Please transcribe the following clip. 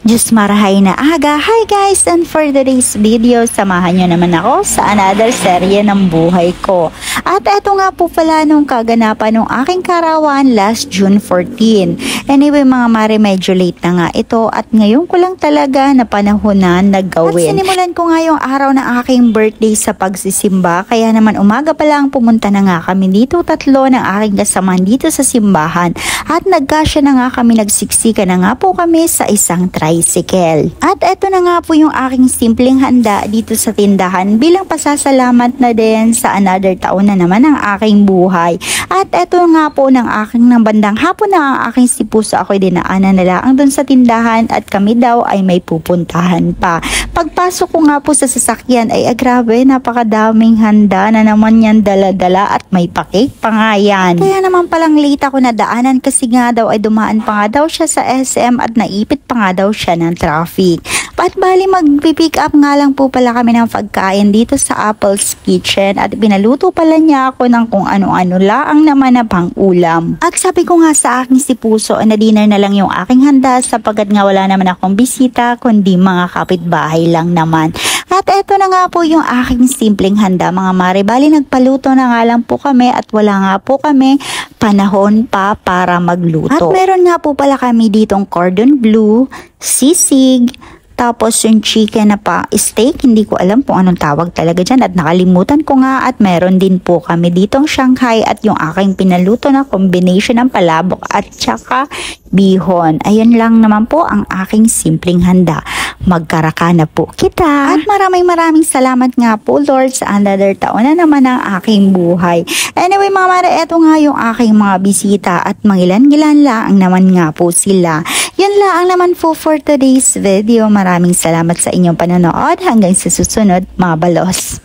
Diyos marahay na aga. Hi guys, and for today's video, samahan nyo naman ako sa another serye ng buhay ko. At eto nga po pala nung kaganapan ng aking karawan last June 14. Anyway mga mare, medyo late na nga ito at ngayon ko lang talaga na panahonan na gawin. At sinimulan ko nga yung araw ng aking birthday sa pagsisimba, kaya naman umaga pa lang pumunta na nga kami dito, tatlo ng aking kasamahan dito sa simbahan. At nagkasya na nga kami, nagsiksika na nga po kami sa isang tricycle. At eto na nga po yung aking simpleng handa dito sa tindahan bilang pasasalamat na din sa another taon na naman ng aking buhay. At eto nga po ng aking ng bandang hapon na ang aking si Puso, ako'y dinaanan na lang doon sa tindahan at kami daw ay may pupuntahan pa. Pagpasok ko nga po sa sasakyan ay grabe, napakadaming handa na naman yan, dala-dala at may pa-cake pa nga yan. Kaya naman palang late ako na daanan kasi nga daw ay dumaan pa nga daw siya sa SM at naipit pa nga daw siya ng traffic. At bali mag-pick up nga lang po pala kami ng pagkain dito sa Apple's Kitchen at pinaluto pala niya ako ng kung ano-ano laang naman na pang ulam. At sabi ko nga sa aking si Puso na dinner na lang yung aking handa sapagkat nga wala naman akong bisita kundi mga kapitbahay lang naman. At eto na nga po yung aking simpleng handa mga mare. Bali nagpaluto na nga lang po kami at wala nga po kami panahon pa para magluto. At meron nga po pala kami ditong cordon bleu, sisig, tapos yung chicken na pa steak, hindi ko alam kung anong tawag talaga dyan at nakalimutan ko nga. At meron din po kami ditong Shanghai at yung aking pinaluto na combination ng palabok at tsaka bihon. Ayun lang naman po ang aking simpleng handa. Magkaraka na po kita. At maraming salamat nga po Lord sa another taon na naman ng aking buhay. Anyway mga mare, eto nga yung aking mga bisita at mangilan-gilan lang naman nga po sila. Yan lang naman po for today's video. Maraming salamat sa inyong panonood. Hanggang sa susunod mga balos.